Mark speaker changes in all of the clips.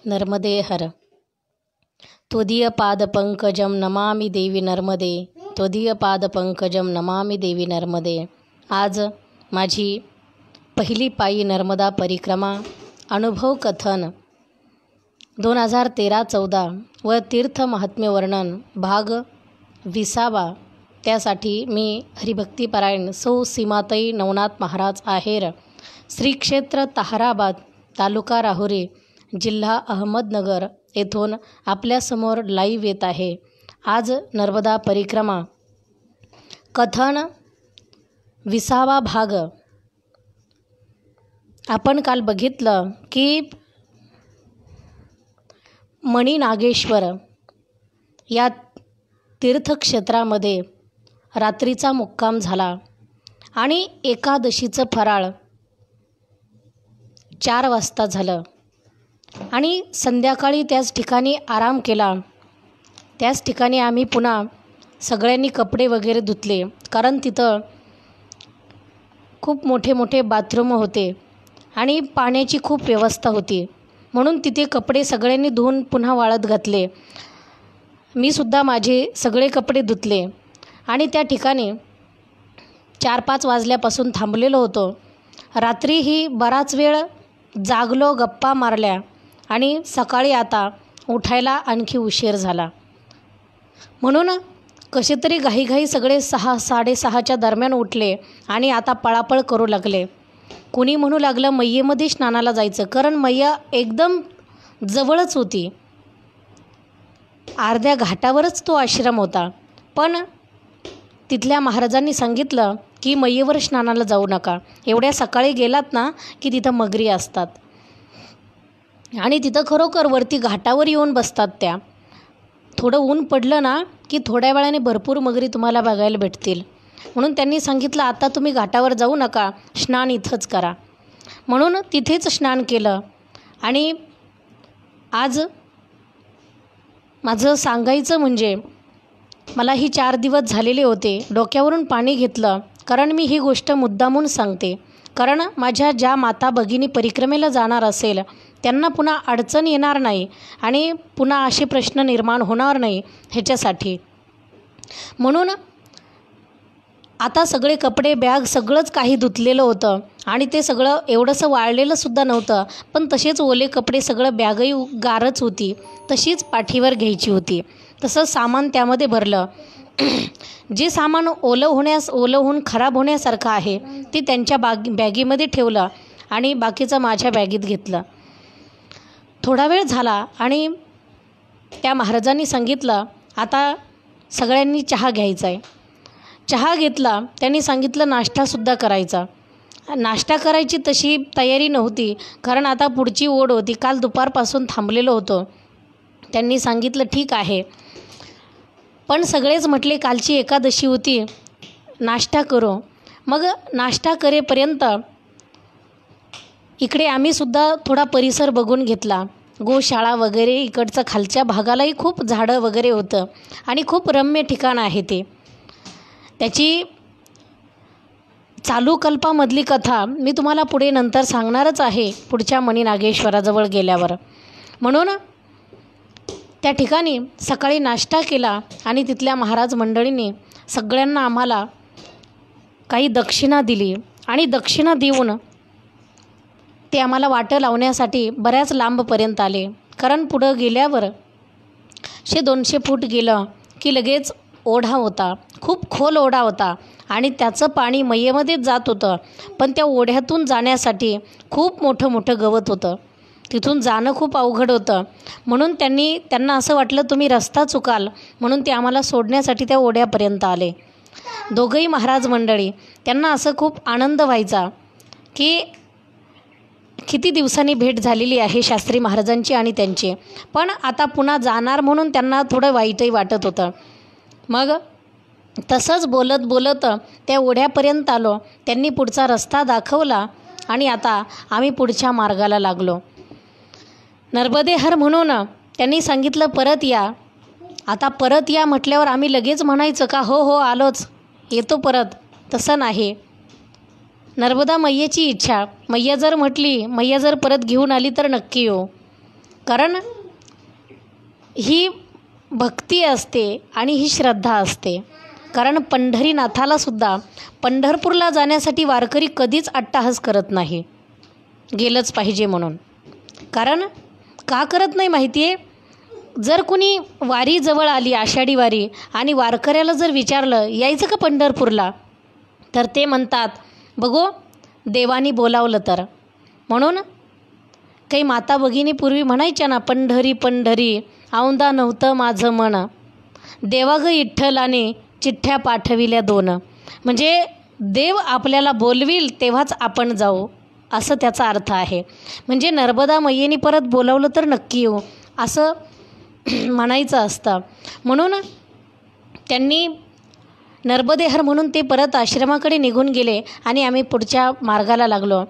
Speaker 1: नर्मदे हर. त्वदीयपादपङ्कजं नमामि देवी नर्मदे. त्वदीयपादपङ्कजं नमामि देवी नर्मदे. आज माझी पहिली पायी नर्मदा परिक्रमा अनुभव कथन 2013-14 व तीर्थ महात्म्य वर्णन भाग 20. त्यासाठी मी हरिभक्तीपरायण सौ सीमाताई नवनाथ महाराज आहेर, श्री क्षेत्र ताहराबाद, तालुका राहुरी, जिल्हा अहमदनगर येथून आपल्यासमोर लाईव्ह येत आहे. आज नर्मदा परिक्रमा कथन 20 भाग. आपण काल बघितलं की मणिनागेश्वर या तीर्थक्षेत्रामध्ये रात्रीचा मुक्काम झाला आणि एकादशीचं फराळ 4 वाजता झालं आणि संध्याकाळी त्याच ठिकाणी आराम केला. त्याच ठिकाणी आम्ही पुन्हा सगळ्यांनी कपडे वगैरे धुतले, कारण तिथं खूप मोठे मोठे बाथरूम होते आणि पाण्याची खूप व्यवस्था होती. म्हणून तिथे कपडे सगळ्यांनी धुवून पुन्हा वाळत घातले. मी सुद्धा माझे सगळे कपडे धुतले आणि त्या ठिकाणी 4-5 वाजल्यापासून थांबलेलो होतो. रात्रीही बराच वेळ जागलो, गप्पा मारल्या आणि सकाळी आता उठायला आणखी उशीर झाला. म्हणून कसे तरी घाईघाई सगळे 6-6:30च्या दरम्यान उठले आणि आता पळापळ करू लागले. कुणी म्हणू लागलं मैयेमध्ये स्नानाला जायचं, कारण मैया एकदम जवळच होती. अर्ध्या घाटावरच तो आश्रम होता. पण तिथल्या महाराजांनी सांगितलं की मैयेवर स्नानाला जाऊ नका, एवढ्या सकाळी गेलात ना की तिथं मगरी असतात आणि तिथं खरोखर वरती घाटावर येऊन बसतात त्या. थोडं ऊन पडलं ना की थोड्या वेळाने भरपूर मगरी तुम्हाला बघायला भेटतील. म्हणून त्यांनी सांगितलं आता तुम्ही घाटावर जाऊ नका, स्नान इथंच करा. म्हणून तिथेच स्नान केलं. आणि आज माझं सांगायचं म्हणजे मला ही 4 दिवस झालेले होते. डोक्यावरून पाणी घेतलं, कारण मी ही गोष्ट मुद्दामून सांगते, कारण माझ्या ज्या माता भगिनी परिक्रमेला जाणार असेल त्यांना पुन्हा अडचण येणार नाही आणि पुन्हा असे प्रश्न निर्माण होणार नाही ह्याच्यासाठी. म्हणून आता सगळे कपडे, बॅग सगळंच काही धुतलेलं होतं आणि ते सगळं एवढंसं वाळलेलं सुद्धा नव्हतं, पण तसेच ओले कपडे सगळं बॅगही गारच होती, तशीच पाठीवर घ्यायची होती. तसं सामान त्यामध्ये भरलं. जे सामान ओलं होऊन खराब होण्यासारखं आहे ते त्यांच्या बॅगीमध्ये ठेवलं आणि बाकीचं माझ्या बॅगीत घेतलं. थोडा वेळ झाला आणि त्या महाराजांनी सांगितलं आता सगळ्यांनी चहा घ्यायचा आहे. चहा घेतला. त्यांनी सांगितलं नाश्तासुद्धा करायचा. नाश्ता करायची तशी तयारी नव्हती, कारण आता पुढची ओढ होती. काल दुपारपासून थांबलेलो होतो. त्यांनी सांगितलं ठीक आहे, पण सगळेच म्हटले कालची एकादशी होती, नाश्ता करू. मग नाश्ता करेपर्यंत इकडे आम्हीसुद्धा थोडा परिसर बघून घेतला. गोशाळा वगैरे, इकडचं खालच्या भागालाही खूप झाडं वगैरे होतं आणि खूप रम्य ठिकाण आहे ते. त्याची चालू कल्पामधली कथा मी तुम्हाला पुढे नंतर सांगणारच आहे, पुढच्या मणिनागेश्वराजवळ गेल्यावर. म्हणून त्या ठिकाणी सकाळी नाश्ता केला आणि तिथल्या महाराज मंडळींनी सगळ्यांना आम्हाला काही दक्षिणा दिली आणि दक्षिणा देऊन ते आम्हाला वाटं लावण्यासाठी बऱ्याच लांबपर्यंत आले. कारण पुढं गेल्यावर 100-200 फूट गेलं की लगेच ओढा होता, खूप खोल ओढा होता आणि त्याचं पाणी मैयेमध्येच जात होतं. पण त्या ओढ्यातून जाण्यासाठी खूप मोठं गवत होतं, तिथून जाणं खूप अवघड होतं. म्हणून त्यांना असं वाटलं तुम्ही रस्ता चुकाल, म्हणून ते आम्हाला सोडण्यासाठी त्या ओढ्यापर्यंत आले. दोघंही महाराज मंडळी. त्यांना असं खूप आनंद व्हायचा की किती दिवसांनी भेट झालेली आहे शास्त्री महाराजांची आणि त्यांची, पण आता पुन्हा जाणार म्हणून त्यांना थोडं वाईटही वाटत होतं. मग तसंच बोलत त्या ओढ्यापर्यंत आलो. त्यांनी पुढचा रस्ता दाखवला आणि आता आम्ही पुढच्या मार्गाला लागलो. नर्मदे हर म्हणून त्यांनी सांगितलं परत या. आता परत या म्हटल्यावर आम्ही लगेच म्हणायचं का हो आलोच, येतो परत, तसं नाही. नर्मदा मैयेची इच्छा. मैया जर म्हटली, मैया जर परत घेऊन आली तर नक्की येऊ. कारण ही भक्ती असते आणि ही श्रद्धा असते. कारण पंढरीनाथालासुद्धा पंढरपूरला जाण्यासाठी वारकरी कधीच अट्टाहास करत नाही, गेलंच पाहिजे म्हणून. कारण का करत नाही माहिती आहे? जर कुणी वारी जवळ आली, आषाढी वारी, आणि वारकऱ्याला जर विचारलं यायचं का पंढरपूरला, तर ते म्हणतात बघू देवानी बोलावलं तर. म्हणून काही माता भगिनी पूर्वी म्हणायच्या ना, पंढरी पंढरी औंदा नव्हतं माझं मन, देवा ग विठ्ठलाने चिठ्ठ्या पाठविल्या 2. म्हणजे देव आपल्याला बोलविल तेव्हाच आपण जाऊ, असं त्याचा अर्थ आहे. म्हणजे नर्मदा मैयेनी परत बोलावलं तर नक्की येऊ, असं म्हणायचं असतं. म्हणून त्यांनी नर्मदेहर म्हणून ते परत आश्रमाकडे निघून गेले आणि आम्ही पुढच्या मार्गाला लागलो.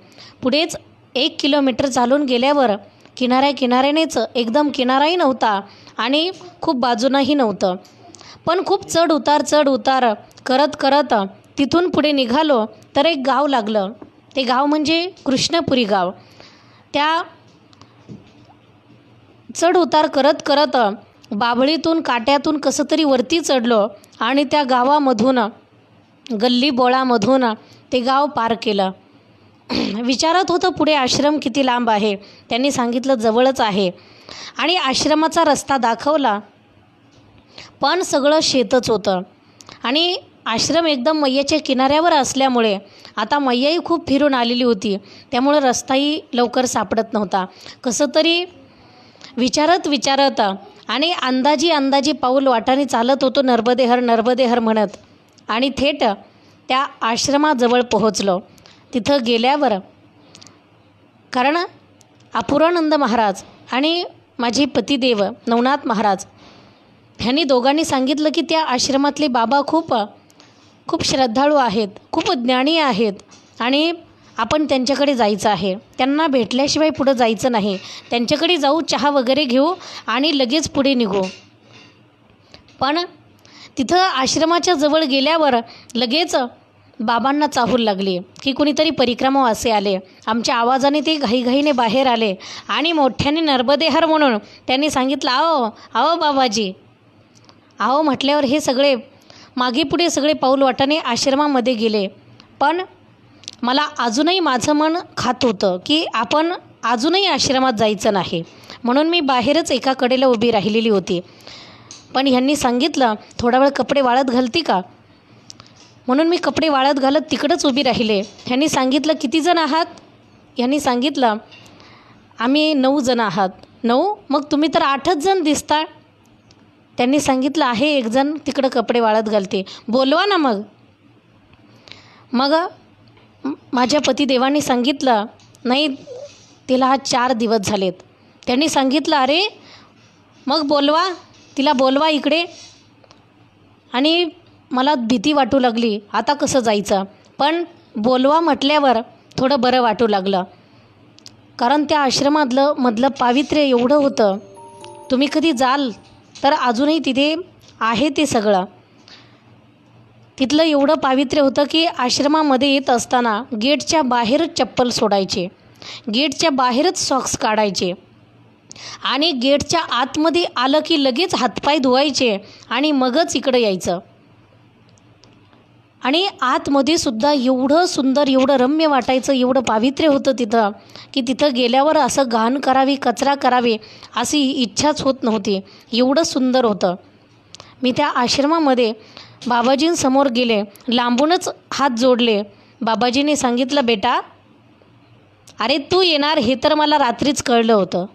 Speaker 1: पुढेच 1 किलोमीटर चालून गेल्यावर किनाऱ्यानेच, एकदम किनाराही नव्हता आणि खूप बाजूनही नव्हतं, पण खूप चढ उतार करत करत तिथून पुढे निघालो तर एक गाव लागलं. ते गाव म्हणजे कृष्णपुरी गाव. त्या चढ उतार करत करत बाभळीतून काट्यातून कसं तरी वरती चढलो आणि त्या गावामधून, गल्ली बोळामधून ते गाव पार केलं. विचारत होतं पुढे आश्रम किती लांब आहे. त्यांनी सांगितलं जवळच आहे आणि आश्रमाचा रस्ता दाखवला, पण सगळं शेतच होतं. आणि आश्रम एकदम मैयाच्या किनाऱ्यावर असल्यामुळे आता मैयाही खूप फिरून आलेली होती, त्यामुळे रस्ताही लवकर सापडत नव्हता. कसं तरी विचारत आणि अंदाजी पाऊल वाटाने चालत होतो नर्मदेहर म्हणत, आणि थेट त्या आश्रमाजवळ पोहोचलो. तिथं गेल्यावर कारण अपुरानंद महाराज आणि माझे पतिदेव नवनाथ महाराज ह्यांनी दोघांनी सांगितलं की त्या आश्रमातले बाबा खूप श्रद्धाळू आहेत, खूप ज्ञानी आहेत आणि आपण त्यांच्याकडे जायचं आहे. त्यांना भेटल्याशिवाय पुढं जायचं नाही. त्यांच्याकडे जाऊ, चहा वगैरे घेऊ आणि लगेच पुढे निघू. पण तिथं आश्रमाच्या जवळ गेल्यावर लगेच बाबांना चाहूल लागली की कुणीतरी परिक्रमावासी आले. आमच्या आवाजाने ते घाईघाईने बाहेर आले आणि मोठ्याने नर्मदेहर म्हणून त्यांनी सांगितलं, आओ बाबाजी. आओ म्हटल्यावर हे सगळे मागे पुढे सगळे पाऊल वाटाने आश्रमामध्ये गेले. पण मला अजूनही माझं मन खात होतं की आपण अजूनही आश्रमात जायचं नाही, म्हणून मी बाहेरच एका कडेला उभी राहिलेली होती. पण ह्यांनी सांगितलं थोडा वेळ कपडे वाळत घालती का, म्हणून मी कपडे वाळत घालत तिकडंच उभी राहिले. ह्यांनी सांगितलं किती जण आहात. ह्यांनी सांगितलं आम्ही 9 जण आहात. 9? मग तुम्ही तर 8च जण दिसता. त्यांनी सांगितलं आहे एक जण तिकडं कपडे वाळत घालते, बोलवा ना. मग माझ्या पतिदेवांनी सांगितलं नाही, तिला आज 4 दिवस झालेत. त्यांनी सांगितलं अरे मग बोलवा, तिला बोलवा इकडे. आणि मला भीती वाटू लागली, आता कसं जायचं. पण बोलवा म्हटल्यावर थोडं बरं वाटू लागलं, कारण त्या आश्रमामधलं पावित्र्य एवढं होतं. तुम्ही कधी जाल तर अजूनही तिथे आहे ते सगळं. तिथलं एवढं पावित्र्य होतं की आश्रमामध्ये येत असताना गेटच्या बाहेरच चप्पल सोडायचे, गेटच्या बाहेरच सॉक्स काढायचे आणि गेटच्या आतमध्ये आलं की लगेच हातपाय धुवायचे आणि मगच इकडं यायचं. आणि आतमध्ये सुद्धा एवढं सुंदर, एवढं रम्य वाटायचं, एवढं पावित्र्य होतं तिथं की तिथं गेल्यावर असं घाण करावी, कचरा करावी अशी इच्छाच होत नव्हती, एवढं सुंदर होतं. मी त्या आश्रमामध्ये बाबाजींसमोर गेले, लांबूनच हात जोडले. बाबाजींनी सांगितलं बेटा, अरे तू येणार हे तर मला रात्रीच कळलं होतं.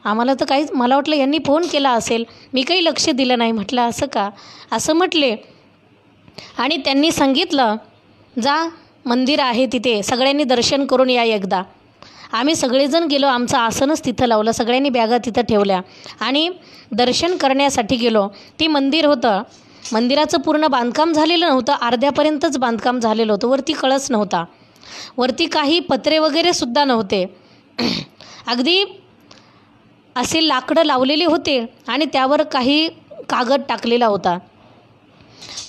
Speaker 1: आम्हाला तर काहीच, मला वाटलं यांनी फोन केला असेल, मी काही लक्ष दिलं नाही. म्हटलं असं का, असं म्हटले. आणि त्यांनी सांगितलं जा मंदिर आहे तिथे, सगळ्यांनी दर्शन करून या एकदा. आम्ही सगळेजण गेलो, आमचं आसनच तिथं लावलं, सगळ्यांनी बॅगा तिथं ठेवल्या आणि दर्शन करण्यासाठी गेलो. ती मंदिर होतं, मंदिराचं पूर्ण बांधकाम झालेलं नव्हतं, अर्ध्यापर्यंतच बांधकाम झालेलं होतं. वरती कळस नव्हता, वरती काही पत्रे वगैरे सुद्धा नव्हते. अगदी असे लाकडं लावलेले होते आणि त्यावर काही कागद टाकलेला होता.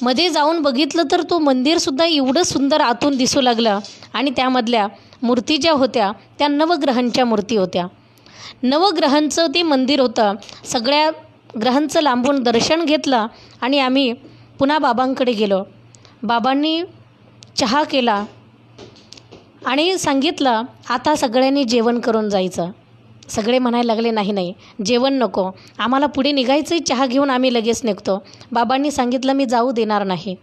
Speaker 1: मध्ये जाऊन बघितलं तर तो मंदिरसुद्धा एवढं सुंदर आतून दिसू लागलं आणि त्यामधल्या मूर्ती ज्या होत्या त्या नवग्रहांच्या मूर्ती होत्या. नवग्रहांचं ते मंदिर होतं. सगळ्या ग्रहांचं लांबून दर्शन घेतलं आणि आम्ही पुन्हा बाबांकडे गेलो. बाबांनी चहा केला आणि सांगितलं आता सगळ्यांनी जेवण करून जायचं. सगळे म्हणायला लागले नाही नाही जेवण नको, आम्हाला पुढे निघायचंही, चहा घेऊन आम्ही लगेच निघतो. बाबांनी सांगितलं मी जाऊ देणार नाही.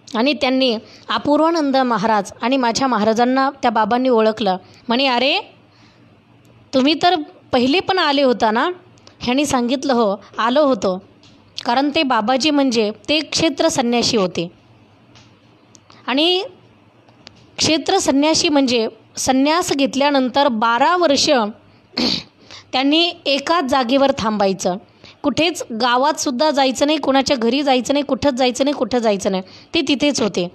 Speaker 1: आणि त्यांनी अपूर्वानंद महाराज आणि माझ्या महाराजांना त्या बाबांनी ओळखलं. म्हणे अरे तुम्ही तर पहिले पण आले होता ना. ह्यांनी सांगितलं हो आलो होतो, कारण ते बाबाजी म्हणजे ते क्षेत्र संन्यासी होते. आणि क्षेत्र संन्यासी म्हणजे संन्यास घेतल्यानंतर 12 वर्ष त्यांनी एकाच जागेवर थांबायचं. कुठेच गावातसुद्धा जायचं नाही, कोणाच्या घरी जायचं नाही, कुठंच जायचं नाही, कुठं जायचं नाही, ते तिथेच होते.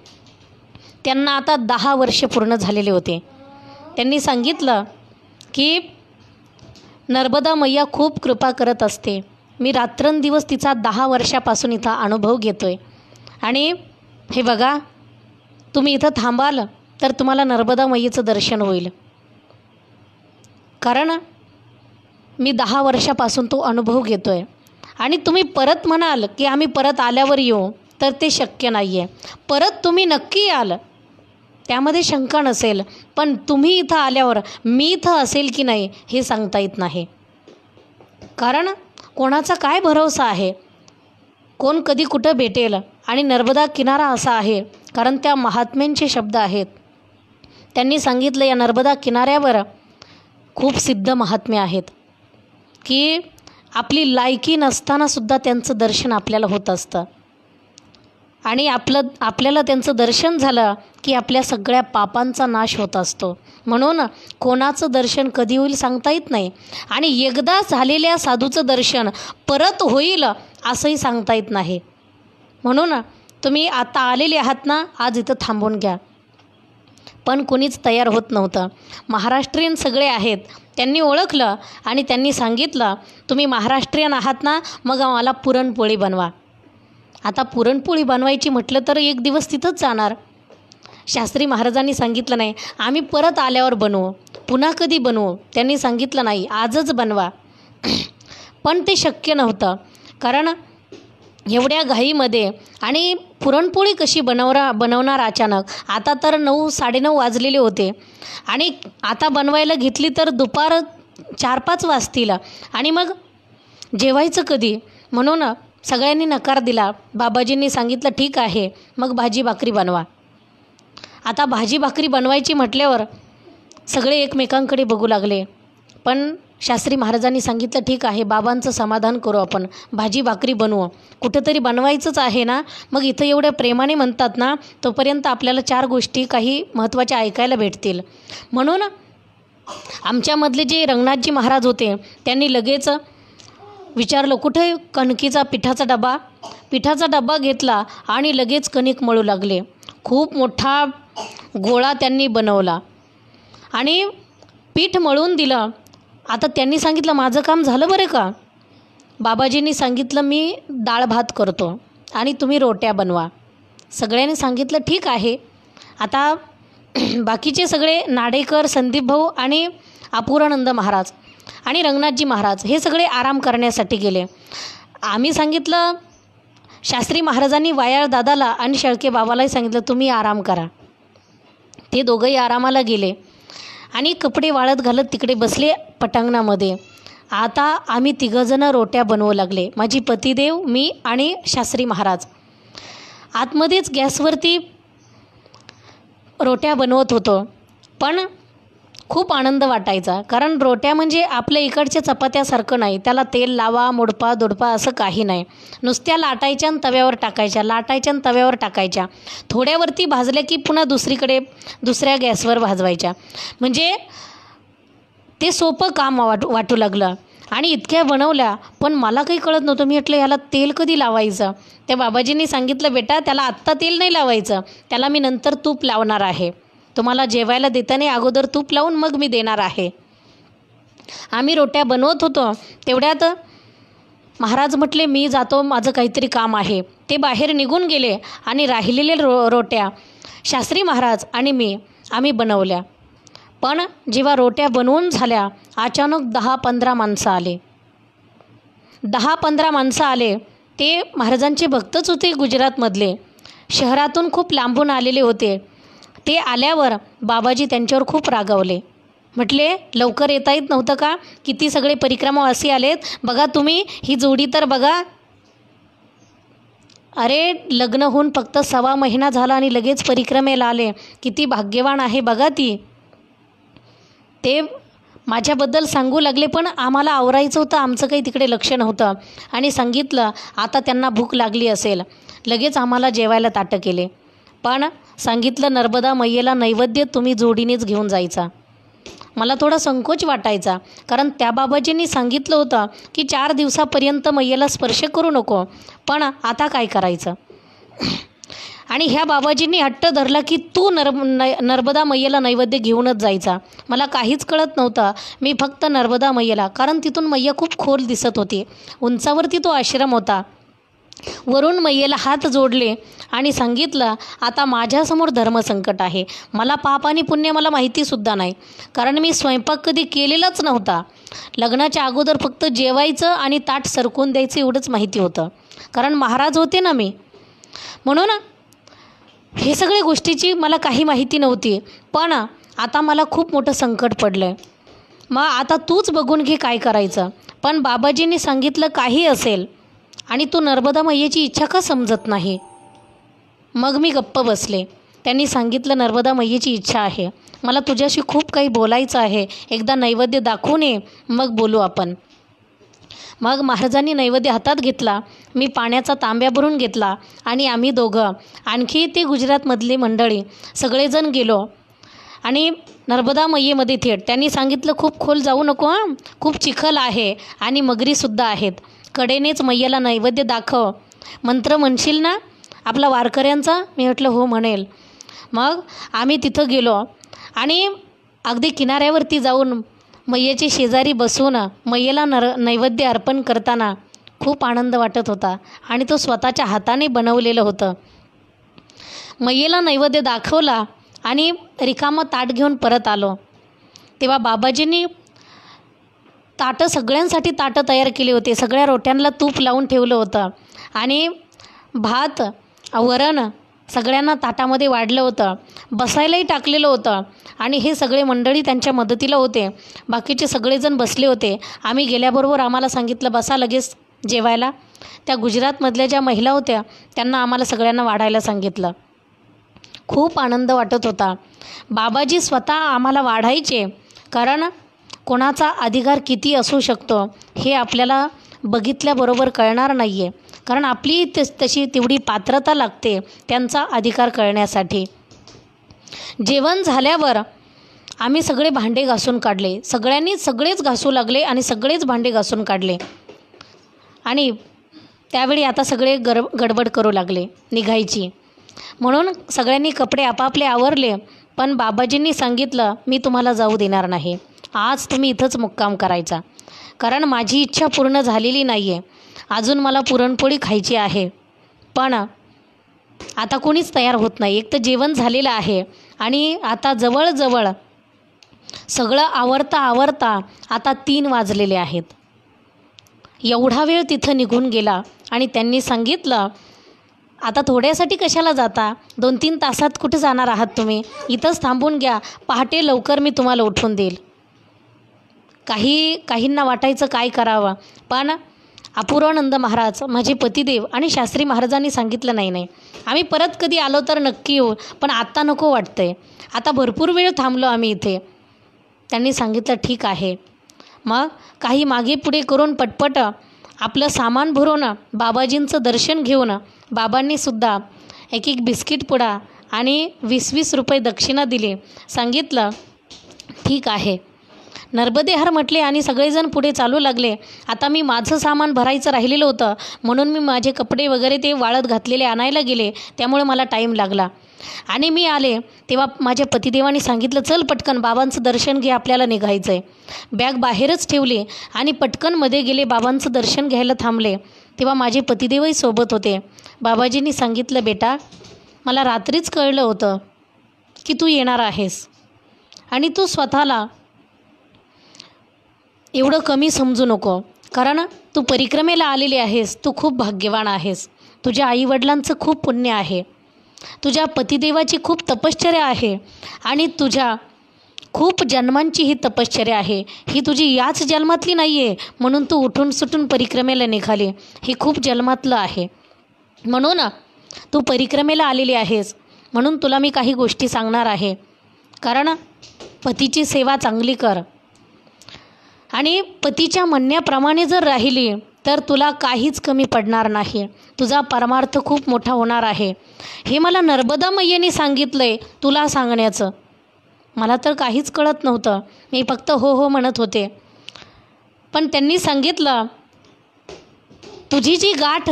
Speaker 1: त्यांना आता 10 वर्ष पूर्ण झालेले होते. त्यांनी सांगितलं की नर्मदा मैया खूप कृपा करत असते. मी रात्रंदिवस तिचा 10 वर्षापासून इथं अनुभव घेतो आहे. आणि हे बघा तुम्ही इथं थांबाल तर तुम्हाला नर्मदा मैयेचं दर्शन होईल, कारण मी 10 वर्षापासून तो अनुभव घेतो आहे. आणि तुम्ही परत म्हणाल की आम्ही परत आल्यावर येऊ, तर ते शक्य नाही आहे. परत तुम्ही नक्की याल, त्यामध्ये शंका नसेल, पण तुम्ही इथं आल्यावर मी इथं असेल की नाही हे सांगता येत नाही. कारण कोणाचा काय भरोसा आहे, कोण कधी कुठं भेटेल. आणि नर्मदा किनारा असा आहे, कारण त्या महात्म्यांचे शब्द आहेत. त्यांनी सांगितलं या नर्मदा किनाऱ्यावर खूप सिद्ध महात्म्य आहेत की आपली लायकी नसतानासुद्धा त्यांचं दर्शन आपल्याला होत असतं. आणि आपल्याला त्यांचं दर्शन झालं की आपल्या सगळ्या पापांचा नाश होत असतो. म्हणून कोणाचं दर्शन कधी होईल सांगता येत नाही. आणि एकदा झालेल्या साधूचं दर्शन परत होईल असंही सांगता येत नाही. म्हणून तुम्ही आता आलेले आहात ना, आज इथं थांबून घ्या. पण कोणीच तयार होत नव्हतं. महाराष्ट्रीयन सगळे आहेत, त्यांनी ओळखलं आणि त्यांनी सांगितलं तुम्ही महाराष्ट्रीयन आहात ना, मग आम्हाला पुरणपोळी बनवा. आता पुरणपोळी बनवायची म्हटलं तर एक दिवस तिथंच जाणार. शास्त्री महाराजांनी सांगितलं नाही आम्ही परत आल्यावर बनवू, पुन्हा कधी बनवू. त्यांनी सांगितलं नाही आजच बनवा. पण ते शक्य नव्हतं, कारण एवढ्या घाईमध्ये. आणि पुरणपोळी कशी बनवणार अचानक. आता तर 9 साडेनऊ वाजलेले होते आणि आता बनवायला घेतली तर दुपार 4-5 वाजतील. आणि मग जेवायचं कधी. म्हणून सगळ्यांनी नकार दिला. बाबाजींनी सांगितलं ठीक आहे मग भाजी भाकरी बनवा. आता भाजी भाकरी बनवायची म्हटल्यावर सगळे एकमेकांकडे बघू लागले. पण शास्त्री महाराजांनी सांगितलं ठीक आहे बाबांचं समाधान करू, आपण भाजी भाकरी बनवू. कुठंतरी बनवायचंच आहे ना, मग इथं एवढ्या प्रेमाने म्हणतात ना, तोपर्यंत आपल्याला 4 गोष्टी काही महत्त्वाच्या ऐकायला भेटतील. म्हणून आमच्यामधले जे रंगनाथजी महाराज होते त्यांनी लगेच विचारलं कुठे कणकीचा पिठाचा डबा घेतला आणि लगेच कणिक मळू लागले. खूप मोठा गोळा त्यांनी बनवला आणि पीठ मळून दिलं. आता त्यांनी सांगितलं माझं काम झालं बरं का. बाबाजींनी सांगितलं मी डाळ भात करतो आणि तुम्ही रोट्या बनवा. सगळ्यांनी सांगितलं ठीक आहे. आता बाकीचे सगळे नाडेकर, संदीप भाऊ आणि अपूर्वानंद महाराज आणि रंगनाथजी महाराज हे सगळे आराम करण्यासाठी गेले. आम्ही सांगितलं शास्त्री महाराजांनी वायाळ दादाला आणि शेळके बाबालाही सांगितलं तुम्ही आराम करा. ते दोघंही आरामाला गेले आणि कपडे वाळत घालत तिकडे बसले पटांगणामध्ये. आता आम्ही 3 जण रोट्या बनवू लागले. माझी पतिदेव, मी आणि शास्त्री महाराज आतमध्येच गॅसवरती रोट्या बनवत होतो. पण खूप आनंद वाटायचा, कारण रोट्या म्हणजे आपल्या इकडच्या चपात्यासारखं नाही. त्याला तेल लावा, मोडपा दोडपा असं काही नाही. नुसत्या लाटायच्या आणि तव्यावर टाकायच्या, लाटायच्या आणि तव्यावर टाकायच्या. थोड्यावरती भाजल्या की पुन्हा दुसऱ्या गॅसवर भाजवायच्या. म्हणजे ते सोपं काम वाटू लागलं. आणि इतक्या बनवल्या, पण मला काही कळत नव्हतं. मी म्हटलं ह्याला तेल कधी लावायचं. त्या बाबाजींनी सांगितलं बेटा त्याला आत्ता तेल नाही लावायचं, त्याला मी नंतर तूप लावणार आहे. तुम्हाला जेवायला देताना अगोदर तूप लावून मग मी देणार आहे. आम्ही रोट्या बनवत होतो तेवढ्यात महाराज म्हटले मी जातो, माझं काहीतरी काम आहे. ते बाहेर निघून गेले आणि राहिलेले रोट्या शास्त्री महाराज आणि मी आम्ही बनवल्या. पण जेव्हा रोट्या बनवून झाल्या, अचानक 10-15 माणसं आले. 10-15 माणसं आले. ते महाराजांचे भक्तच होते गुजरातमधले. शहरातून खूप लांबून आलेले होते. ते आल्यावर बाबाजी त्यांच्यावर खूप रागावले. म्हटले, लवकर येता येत नव्हतं का? किती सगळे परिक्रमावासी आलेत, बघा तुम्ही ही जोडी तर बघा. अरे, लग्न होऊन फक्त 1.25 महिना झाला आणि लगेच परिक्रमेला आले. किती भाग्यवान आहे बघा ती. ते माझ्याबद्दल सांगू लागले, पण आम्हाला आवरायचं होतं, आमचं काही तिकडे लक्ष नव्हतं. आणि सांगितलं आता त्यांना भूक लागली असेल. लगेच आम्हाला जेवायला ताटं केले. पण सांगितलं नर्मदा मैयेला नैवेद्य तुम्ही जोडीनेच घेऊन जायचा. मला थोडा संकोच वाटायचा, कारण त्या बाबाजींनी सांगितलं होतं की 4 दिवसापर्यंत मैयेला स्पर्श करू नको. पण आता काय करायचं? आणि ह्या बाबाजींनी हट्ट धरला की तू नर्मदा मैयेला नैवेद्य घेऊनच जायचा. मला काहीच कळत नव्हतं. मी फक्त नर्मदा मैयेला, कारण तिथून मैया खूप खोल दिसत होती. उंचावरती तो आश्रम होता. वरून मैयेला हात जोडले आणि सांगितलं आता माझ्यासमोर धर्मसंकट आहे. मला पाप आणि पुण्य मला माहितीसुद्धा नाही, कारण मी स्वयंपाक कधी केलेलाच नव्हता. लग्नाच्या अगोदर फक्त जेवायचं आणि ताट सरकून द्यायचं एवढंच माहिती होतं, कारण महाराज होते ना मी. म्हणून हे सगळ्या गोष्टीची मला काही माहिती नव्हती. पण आता मला खूप मोठं संकट पडलं आहे. मग आता तूच बघून घे काय करायचं. पण बाबाजींनी सांगितलं काही असेल आणि तू नर्मदा मैयेची इच्छा का समजत नाही? मग मी गप्प बसले. त्यांनी सांगितलं नर्मदा मैयेची इच्छा आहे, मला तुझ्याशी खूप काही बोलायचं आहे, एकदा नैवेद्य दाखवून ये, मग बोलू आपण. मग महाराजांनी नैवेद्य हातात घेतला. मी पाण्याचा तांब्या भरून घेतला आणि आम्ही दोघं, आणखी ते गुजरातमधली मंडळी सगळेजण गेलो आणि नर्मदा मैयेमध्ये थेट. त्यांनी सांगितलं खूप खोल जाऊ नको हां, खूप चिखल आहे आणि मगरीसुद्धा आहेत. कडेनेच मैयेला नैवेद्य दाखव. मंत्र म्हणशील ना आपला वारकऱ्यांचा? मी म्हटलं हो म्हणेल. मग आम्ही तिथं गेलो आणि अगदी किनाऱ्यावरती जाऊन मैयेच्या शेजारी बसून मैयेला नैवेद्य अर्पण करताना खूप आनंद वाटत होता. आणि तो स्वतःच्या हाताने बनवलेलं होतं. मैयेला नैवेद्य दाखवला आणि रिकामं ताट घेऊन परत आलो. तेव्हा बाबाजींनी ताटं सगळ्यांसाठी ताटं तयार केली होती. सगळ्या रोट्यांना तूप लावून ठेवलं होतं आणि भात वरण सगळ्यांना ताटामध्ये वाढलं होतं. बसायलाही टाकलेलं होतं आणि हे सगळे मंडळी त्यांच्या मदतीला होते. बाकीचे सगळेजण बसले होते. आम्ही गेल्याबरोबर आम्हाला सांगितलं बसा लगेच जेवायला. त्या गुजरातमधल्या ज्या महिला होत्या त्यांना आम्हाला सगळ्यांना वाढायला सांगितलं. खूप आनंद वाटत होता. बाबाजी स्वतः आम्हाला वाढायचे, कारण कोणाचा अधिकार किती असू शकतो हे आपल्याला बघितल्याबरोबर कळणार नाही आहे, कारण आपली तशी तेवढी पात्रता लागते त्यांचा अधिकार कळण्यासाठी. जेवण झाल्यावर आम्ही सगळे भांडे घासून काढले. सगळेच घासू लागले आणि सगळेच भांडे घासून काढले. आणि त्यावेळी आता सगळे गडबड करू लागले निघायची. म्हणून सगळ्यांनी कपडे आपापले आवरले. पण बाबाजींनी सांगितलं मी तुम्हाला जाऊ देणार नाही, आज तुम्ही इथंच मुक्काम करायचा, कारण माझी इच्छा पूर्ण झालेली नाही आहे. अजून मला पुरणपोळी खायची आहे. पण आता कोणीच तयार होत नाही. एक तर जेवण झालेलं आहे आणि आता जवळजवळ सगळं आवरता आता 3 वाजलेले आहेत. एवढा वेळ तिथं निघून गेला आणि त्यांनी सांगितलं आता थोड्यासाठी कशाला जाता, 2-3 तासात कुठे जाणार आहात तुम्ही, इथंच थांबून घ्या, पहाटे लवकर मी तुम्हाला उठवून देईल. काहींना वाटायचं काय करावं, पण अपूर्वानंद महाराज माझे पतिदेव आणि शास्त्री महाराजांनी सांगितलं नाही, आम्ही परत कधी आलो तर नक्की येऊ, पण आत्ता नको वाटतंय, आता भरपूर वेळ थांबलो आम्ही इथे. त्यांनी सांगितलं ठीक आहे. मग काही मागे पुढे करून पटपट आपलं सामान भरून बाबाजींचं दर्शन घेऊन बाबांनीसुद्धा एक बिस्किट पुडा आणि 20-20 रुपये दक्षिणा दिली. सांगितलं ठीक आहे. नर्मदेहर म्हटले आणि सगळेजण पुढे चालू लागले. आता मी माझं सामान भरायचं राहिलेलं होतं, म्हणून मी माझे कपडे वगैरे ते वाळत घातलेले आणायला गेले, त्यामुळे मला टाईम लागला. आणि मी आले तेव्हा माझ्या पतिदेवांनी सांगितलं चल पटकन बाबांचं दर्शन घे, आपल्याला निघायचं आहे. बॅग बाहेरच ठेवली आणि पटकन मध्ये गेले, बाबांचं दर्शन घ्यायला थांबले. तेव्हा माझे पतिदेवही सोबत होते. बाबाजींनी सांगितलं बेटा मला रात्रीच कळलं होतं की तू येणार आहेस आणि तू स्वतःला एवढं कमी समजू नको, कारण तू परिक्रमेला आलेली आहेस. तू खूप भाग्यवान आहेस. तुझ्या आईवडिलांचं खूप पुण्य आहे, तुझ्या पतिदेवाची खूप तपश्चर्या आहे आणि तुझ्या खूप जन्मांची ही तपश्चर्या आहे. ही तुझी याच जन्मातली नाही आहे म्हणून तू उठून सुटून परिक्रमेला निघाली. ही खूप जन्मातलं आहे. म्हणून तू परिक्रमेला आलेली आहेस. म्हणून तुला मी काही गोष्टी सांगणार आहे. कारण पतीची सेवा चांगली कर आणि पतीच्या म्हणण्याप्रमाणे जर राहिली तर तुला काहीच कमी पडणार नाही. तुझा परमार्थ खूप मोठा होणार आहे. हे मला नर्मदा मैयाने सांगितलं आहे तुला सांगण्याचं. मला तर काहीच कळत नव्हतं. मी फक्त हो हो म्हणत होते. पण त्यांनी सांगितलं तुझी जी गाठ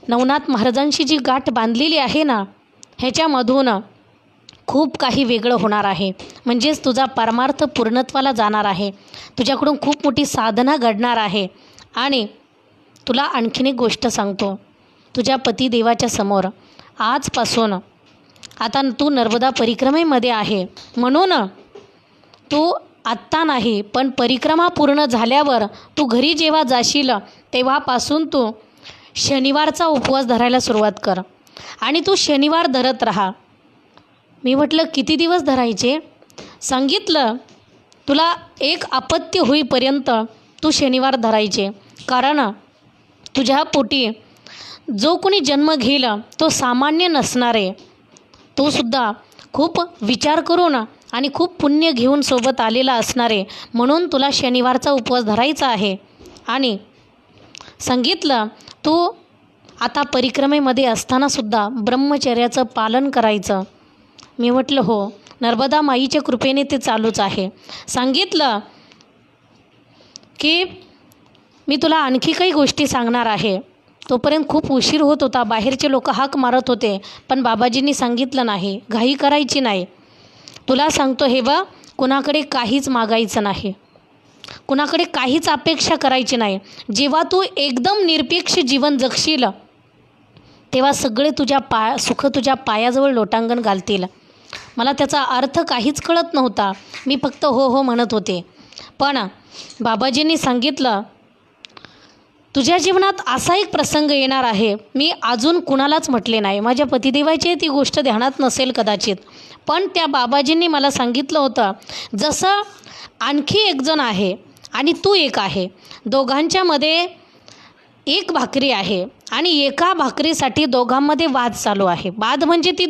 Speaker 1: नवनाथ महाराजांशी जी गाठ बांधलेली आहे ना, ह्याच्यामधून खूप काही वेगळं होणार आहे. म्हणजेच तुझा परमार्थ पूर्णत्वाला जाणार आहे. तुझ्याकडून खूप मोठी साधना घडणार आहे. आणि तुला आणखीन एक गोष्ट सांगतो. तुझ्या पतिदेवाच्या समोर आजपासून आता तू नर्मदा परिक्रमेमध्ये आहे म्हणून तू आत्ता नाही पण परिक्रमा पूर्ण झाल्यावर तू घरी जेव्हा जाशील तेव्हापासून तू शनिवारचा उपवास धरायला सुरुवात कर आणि तू शनिवार धरत राहा. मी म्हटलं किती दिवस धरायचे? सांगितलं तुला एक अपत्य होईपर्यंत तू शनिवार धरायचे. कारण तुझ्या पोटी जो कोणी जन्म घेईल तो सामान्य नसणार आहे. तो सुद्धा खूप विचार करून आणि खूप पुण्य घेऊन सोबत आलेला असणार आहे. म्हणून तुला शनिवारचा उपवास धरायचा आहे. आणि सांगितलं तू आता परिक्रमेमध्ये असतानासुद्धा ब्रह्मचर्याचं पालन करायचं. मी म्हटलं हो, नर्मदा माईच्या कृपेने ते चालूच आहे. सांगितलं की मी तुला आणखी काही गोष्टी सांगणार आहे. तोपर्यंत खूप उशीर होत होता. बाहेरचे लोक हाक मारत होते. पण बाबाजींनी सांगितलं नाही, घाई करायची नाही. तुला सांगतो हे बघ, कुणाकडे काहीच मागायचं नाही, कुणाकडे काहीच अपेक्षा करायची नाही. जेव्हा तू एकदम निरपेक्ष जीवन जगशील तेव्हा सगळे सुख तुझ्या पायाजवळ लोटांगण घालतील. मला त्याचा अर्थ काहीच कळत नव्हता. मी फक्त हो हो म्हणत होते. पण बाबाजींनी सांगितलं तुझ्या जीवनात असा एक प्रसंग येणार आहे. मी अजून कुणालाच म्हटले नाही. माझ्या पतिदेवाची ती गोष्ट ध्यानात नसेल कदाचित, पण त्या बाबाजींनी मला सांगितलं होतं जसं आणखी एक जण आहे आणि तू एक आहे, दोघांच्यामध्ये एक भाकरी आहे आणि एका भाकरीसाठी दोघांमध्ये वाद चालू आहे. वाद म्हणजे ती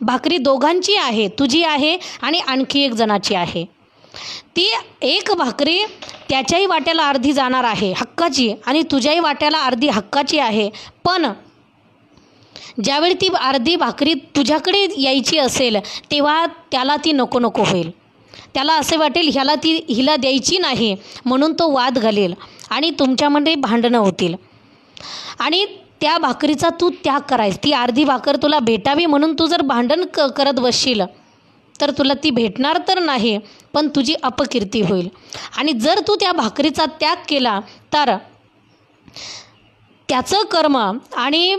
Speaker 1: भाकरी दोघांची आहे, तुझी आहे आणि आणखी एक जणाची आहे. ती एक भाकरी त्याच्याही वाट्याला अर्धी जाणार आहे हक्काची आणि तुझ्याही वाट्याला अर्धी हक्काची आहे. पण ज्यावेळी ती अर्धी भाकरी तुझ्याकडे यायची असेल तेव्हा त्याला ती नको नको होईल. त्याला असे वाटेल हिला द्यायची नाही म्हणून तो वाद घालेल आणि तुमच्यामध्ये भांडणं होतील. आणि त्या भाकरीचा तू त्याग करायस. ती अर्धी भाकर तुला भेटावी म्हणून तू जर भांडण करत बसशील तर तुला ती भेटणार तर नाही, पण तुझी अपकीर्ती होईल. आणि जर तू त्या भाकरीचा त्याग केला तर त्याचं कर्म आणि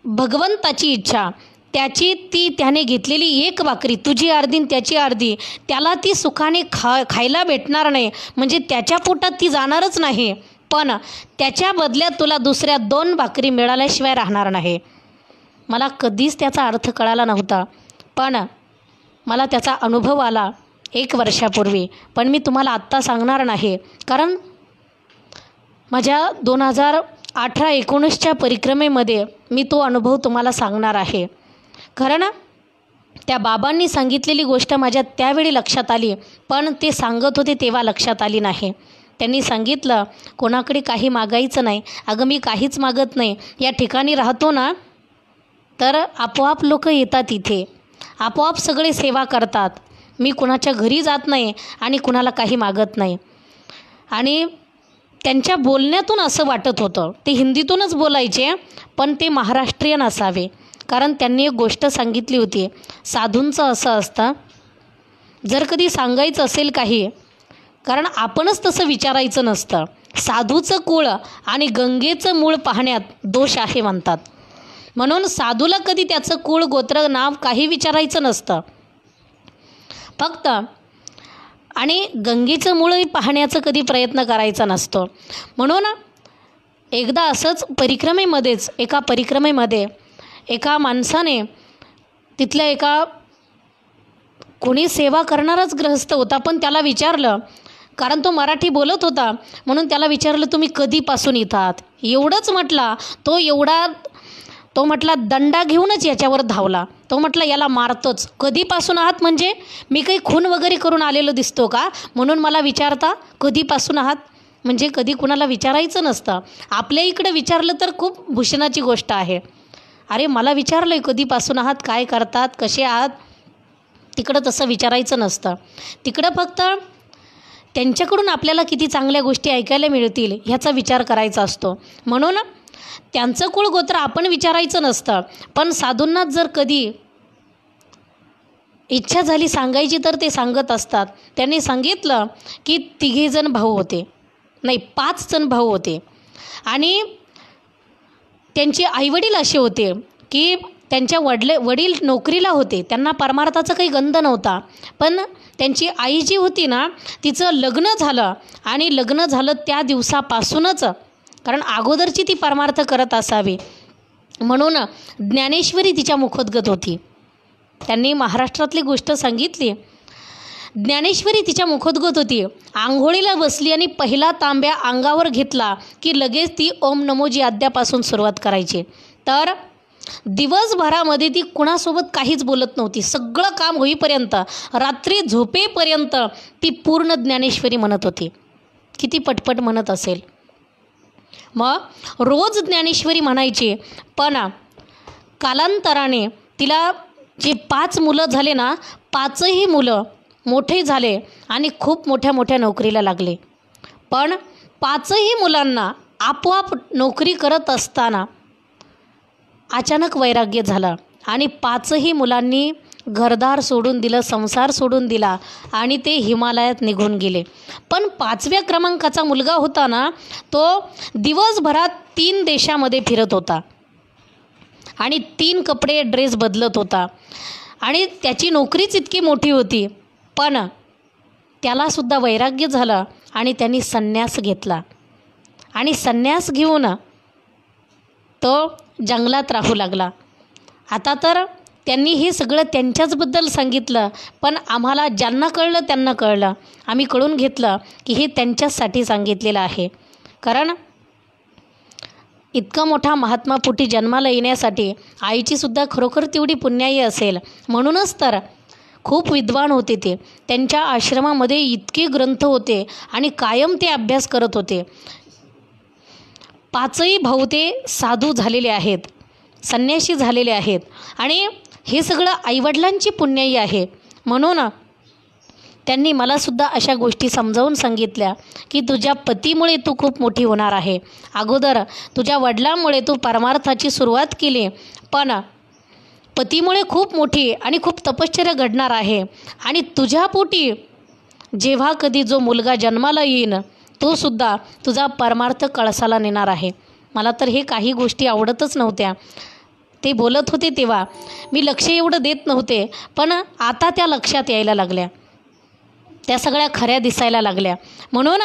Speaker 1: भगवंताची इच्छा त्याने घेतलेली एक भाकरी तुझी अर्धी आणि त्याची अर्धी त्याला ती सुखाने खायला भेटणार नाही. म्हणजे त्याच्या पोटात ती जाणारच नाही, पण त्याच्या बदल्यात तुला दुसऱ्या 2 भाकरी मिळाल्याशिवाय राहणार नाही. मला कधीच त्याचा अर्थ कळाला नव्हता, पण मला त्याचा अनुभव आला 1 वर्षापूर्वी. पण मी तुम्हाला आत्ता सांगणार नाही, कारण माझ्या 2018-19च्या परिक्रमेमध्ये मी तो अनुभव तुम्हाला सांगणार आहे. कारण त्या बाबांनी सांगितलेली गोष्ट माझ्या त्यावेळी लक्षात आली, पण ते सांगत होते तेव्हा लक्षात आली नाही. त्यांनी सांगितलं कोणाकडे काही मागायचं नाही. अगं मी काहीच मागत नाही. या ठिकाणी राहतो ना तर आपोआप लोक येतात इथे, आपोआप सगळे सेवा करतात. मी कुणाच्या घरी जात नाही आणि कुणाला काही मागत नाही. आणि त्यांच्या बोलण्यातून असं वाटत होतं, ते हिंदीतूनच बोलायचे पण ते महाराष्ट्रीयन असावे. कारण त्यांनी एक गोष्ट सांगितली होती, साधूंचं असं असतं जर कधी सांगायचं असेल काही, कारण आपणच तसं विचारायचं नसतं. साधूचं कुळ आणि गंगेचं मूळ पाहण्यात दोष आहे म्हणतात. म्हणून साधूला कधी त्याचं कुळ गोत्र नाव काही विचारायचं नसतं. फक्त. आणि गंगेचं मूळही पाहण्याचा कधी प्रयत्न करायचा नसतो. म्हणून एकदा असंच परिक्रमेमध्येच एका परिक्रमेमध्ये एका माणसाने तिथल्या एका कोणी सेवा करणाराच गृहस्थ होता, पण त्याला विचारलं, कारण तो मराठी बोलत होता म्हणून त्याला विचारलं, तुम्ही कधीपासून इथं आहात? एवढंच म्हटला तो म्हटला दंडा घेऊनच याच्यावर धावला. तो म्हटला याला मारतोच. कधीपासून आहात म्हणजे मी काही खून वगैरे करून आलेलो दिसतो का म्हणून मला विचारता कधीपासून आहात? म्हणजे कधी कुणाला विचारायचं नसतं. आपल्या इकडं विचारलं तर खूप भूषणाची गोष्ट आहे. अरे मला विचारलं आहे कधीपासून आहात, काय करतात, कसे आहात? तिकडं तसं विचारायचं नसतं. तिकडं फक्त त्यांच्याकडून आपल्याला किती चांगल्या गोष्टी ऐकायला मिळतील ह्याचा विचार करायचा असतो. म्हणून त्यांचं कुळ गोत्र आपण विचारायचं नसतं. पण साधूंना जर कधी इच्छा झाली सांगायची तर ते सांगत असतात. त्यांनी सांगितलं की 5 जण भाऊ होते आणि त्यांचे आईवडील असे होते की त्यांच्या वडील नोकरीला होते, त्यांना परमार्थाचा काही गंध नव्हता. पण त्यांची आई जी होती ना तिचं लग्न झालं आणि लग्न झालं त्या दिवसापासूनच, कारण अगोदरची ती परमार्थ करत असावी म्हणून ज्ञानेश्वरी तिच्या मुखोद्गत होती. त्यांनी महाराष्ट्रातली गोष्ट सांगितली. ज्ञानेश्वरी तिच्या मुखोद्गत होती. आंघोळीला बसली आणि पहिला तांब्या अंगावर घेतला की लगेच ती ओम नमोजी आद्यापासून सुरुवात करायची. तर दिवसभरामध्ये ती कुणासोबत काहीच बोलत नव्हती. सगळं काम होईपर्यंत रात्री झोपेपर्यंत ती पूर्ण ज्ञानेश्वरी म्हणत होती. किती पटपट म्हणत असेल. मग रोज ज्ञानेश्वरी म्हणायची. पण कालांतराने तिला जे 5 मुलं झाले ना, 5ही मुलं मोठे झाले आणि खूप मोठ्या मोठ्या नोकरीला लागले. पण 5ही मुलांना आपोआप नोकरी करत असताना अचानक वैराग्य झालं आणि 5ही मुलांनी घरदार सोडून दिलं, संसार सोडून दिला आणि ते हिमालयात निघून गेले. पण 5व्या क्रमांकाचा मुलगा होता ना, तो दिवसभरात 3 देशामध्ये फिरत होता आणि 3 कपडे ड्रेस बदलत होता आणि त्याची नोकरीच इतकी मोठी होती. पण त्यालासुद्धा वैराग्य झालं आणि त्यांनी संन्यास घेतला आणि संन्यास घेऊन तो जंगलात राहू लागला. आता तर त्यांनी हे सगळं त्यांच्याचबद्दल सांगितलं, पण आम्हाला ज्यांना कळलं त्यांना कळलं. आम्ही कळून घेतलं की हे त्यांच्याचसाठी सांगितलेलं आहे. कारण इतका मोठा महात्मापोटी जन्माला येण्यासाठी आईचीसुद्धा खरोखर तेवढी पुण्याई असेल. म्हणूनच तर खूप विद्वान होते ते. त्यांच्या आश्रमामध्ये इतके ग्रंथ होते आणि कायम ते अभ्यास करत होते. 5ही भाऊ ते साधू झालेले आहेत, संन्यासी झालेले आहेत आणि हे सगळं आईवडिलांची पुण्याई आहे. म्हणून त्यांनी मलासुद्धा अशा गोष्टी समजावून सांगितल्या की तुझ्या पतीमुळे तू खूप मोठी होणार आहे. अगोदर तुझ्या वडिलांमुळे तू परमार्थाची सुरुवात केली, पण पतीमुळे खूप मोठी आणि खूप तपश्चर्या घडणार आहे आणि तुझ्या पोटी जेव्हा कधी जो मुलगा जन्माला येईन तो सुद्धा तुझा परमार्थ कळसाला नेणार आहे. मला तर हे काही गोष्टी आवडतच नव्हत्या. ते बोलत होते तेव्हा मी लक्ष एवढं देत नव्हते, पण आता त्या लक्षात यायला लागल्या, त्या सगळ्या खऱ्या दिसायला लागल्या. म्हणून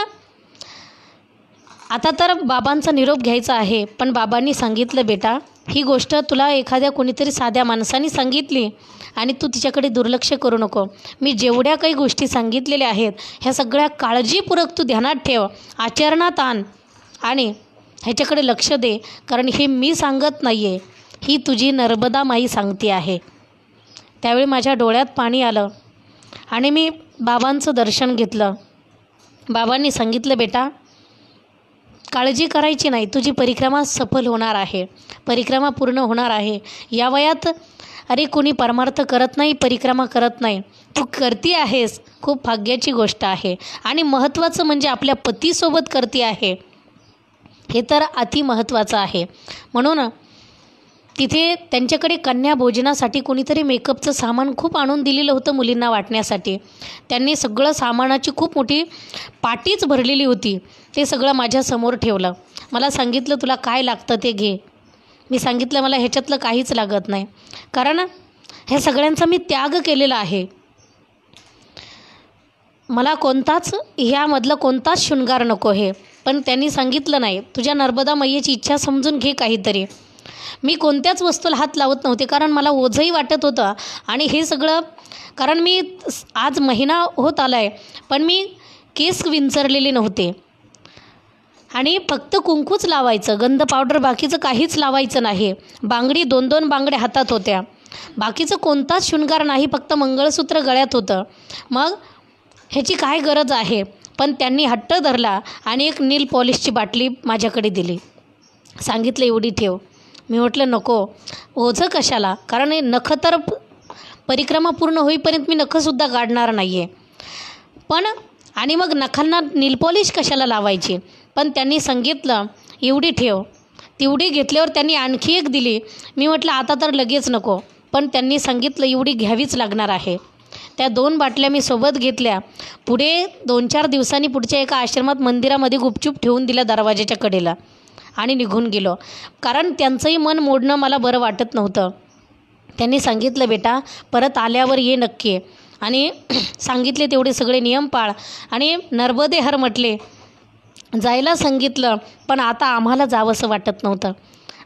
Speaker 1: आता तर बाबांचा निरोप घ्यायचा आहे. पण बाबांनी सांगितलं, बेटा ही गोष्ट तुला एखाद्या कोणीतरी साध्या माणसाने सांगितली आणि तू तिच्याकडे दुर्लक्ष करू नको. मी जेवढ्या काही गोष्टी सांगितलेल्या आहेत ह्या सगळ्या काळजीपूर्वक तू ध्यानात ठेव, आचरणात आण आणि ह्याच्याकडे लक्ष दे. कारण हे मी सांगत नाही आहे, ही तुझी नर्मदा माई सांगते आहे. त्यावेळी माझ्या डोळ्यात पाणी आलं आणि मी बाबांचं दर्शन घेतलं. बाबांनी सांगितलं, बेटा काळजी करायची नाही, तुझी परिक्रमा सफल होणार आहे, परिक्रमा पूर्ण होणार आहे. या वयात अरे कोणी परमार्थ करत नाही, परिक्रमा करत नाही, तू करती आहेस, खूप भाग्याची गोष्ट आहे. आणि महत्त्वाचं म्हणजे आपल्या पतीसोबत करती आहे, हे तर अति महत्त्वाचं आहे. म्हणून तिथे त्यांच्याकडे कन्या भोजनासाठी कोणीतरी मेकअपचं सामान खूप आणून दिलेलं होतं मुलींना वाटण्यासाठी. त्यांनी सगळं सामानाची खूप मोठी पाटीच भरलेली होती. ते सगळं माझ्यासमोर ठेवलं. मला सांगितलं, तुला काय लागतं ते घे. मी सांगितलं, मला ह्याच्यातलं काहीच लागत नाही, कारण ह्या सगळ्यांचा मी त्याग केलेला आहे. मला ह्यामधलं कोणताच शृंगार नको आहे. पण त्यांनी सांगितलं नाही, तुझ्या नर्मदा मैयाची इच्छा समजून घे काहीतरी. मी कोणत्याच वस्तूला हात लावत नव्हते, कारण मला ओझंही वाटत होतं. आणि हे सगळं कारण मी आज महिना होत आला आहे, पण मी केस विंचरलेले नव्हते आणि फक्त कुंकूच लावायचं, गंध पावडर बाकीचं काहीच लावायचं नाही. बांगडी 2-2 बांगड्या हातात होत्या, बाकीचं कोणताच शृंगार नाही, फक्त मंगळसूत्र गळ्यात होतं. मग ह्याची काय गरज आहे? पण त्यांनी हट्ट धरला आणि एक नील पॉलिशची बाटली माझ्याकडे दिली. सांगितलं एवढी ठेव. मी म्हटलं नको, ओझं कशाला, कारण हे नखं तर परिक्रमा पूर्ण होईपर्यंत मी नखंसुद्धा काढणार नाही आहे. पण आणि मग नखांना नील पॉलिश कशाला लावायची. पण त्यांनी सांगितलं एवढी ठेव. तेवढी घेतल्यावर त्यांनी आणखी एक दिली. मी म्हटलं आता तर लगेच नको, पण त्यांनी सांगितलं एवढी घ्यावीच लागणार आहे. त्या 2 बाटल्या मी सोबत घेतल्या. पुढे 2-4 दिवसांनी पुढच्या एका आश्रमात मंदिरामध्ये गुपचूप ठेवून दिल्या दरवाजाच्या कडेला आणि निघून गेलो, कारण त्यांचंही मन मोडणं मला बरं वाटत नव्हतं. त्यांनी सांगितलं बेटा परत आल्यावर ये नक्की, आणि सांगितले तेवढे सगळे नियम पाळ. आणि नर्मदे हर म्हटले, जायला सांगितलं. पण आता आम्हाला जावंसं वाटत नव्हतं.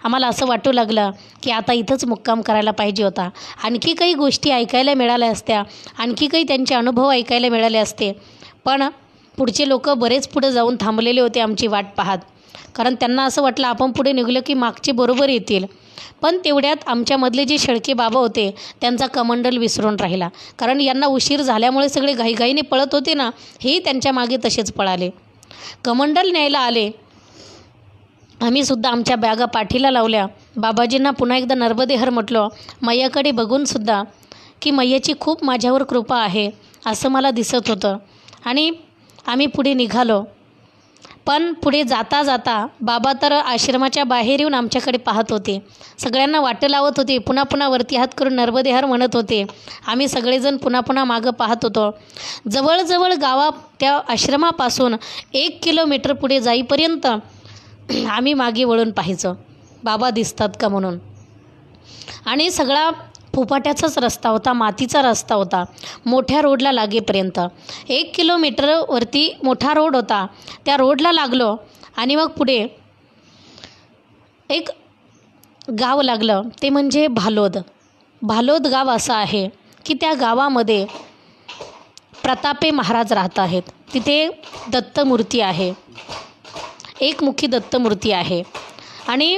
Speaker 1: आम्हाला असं वाटू लागलं की आता इथंच मुक्काम करायला पाहिजे होता. आणखी काही गोष्टी ऐकायला मिळाल्या असत्या, आणखी काही त्यांचे अनुभव ऐकायला मिळाले असते. पण पुढचे लोक बरेच पुढे जाऊन थांबलेले होते आमची वाट पाहत, कारण त्यांना असं वाटलं आपण पुढे निघलो की मागचे बरोबर येतील. पण तेवढ्यात आमच्यामधले जे शेळके बाबा होते त्यांचा कमंडल विसरून राहिला, कारण यांना उशीर झाल्यामुळे सगळे घाईघाईने पळत होते ना, हेही त्यांच्या मागे तसेच पळाले. कमंडल न्यायला आले. आम्हीसुद्धा आमच्या बॅगा पाठीला लावल्या. बाबाजींना पुन्हा एकदा नर्मदे हर म्हटलं, मैयाकडे बघूनसुद्धा की मैयाची खूप माझ्यावर कृपा आहे असं मला दिसत होतं. आणि आम्ही पुढे निघालो. पण पुढे जाता जाता बाबा तर आश्रमाच्या बाहेर येऊन आमच्याकडे पाहत होते, सगळ्यांना वाटं लावत होते. पुन्हा पुन्हा वरती हात करून नर्मदे हर म्हणत होते. आम्ही सगळेजण पुन्हा पुन्हा मागं पाहत होतो. जवळजवळ त्या आश्रमापासून 1 किलोमीटर पुढे जाईपर्यंत आम्ही मागे वळून पाहायचो बाबा दिसतात का म्हणून. आणि सगळा फुफाट्याचाच रस्ता होता, मातीचा रस्ता होता मोठ्या रोडला लागेपर्यंत. 1 किलोमीटरवरती मोठा रोड होता. त्या रोडला लागलो आणि मग पुढे एक गाव लागलं, ते म्हणजे भालोद. भालोद गाव असं आहे की त्या गावामध्ये प्रतापे महाराज राहत आहेत. तिथे दत्तमूर्ती आहे, एकमुखी दत्तमूर्ती आहे. आणि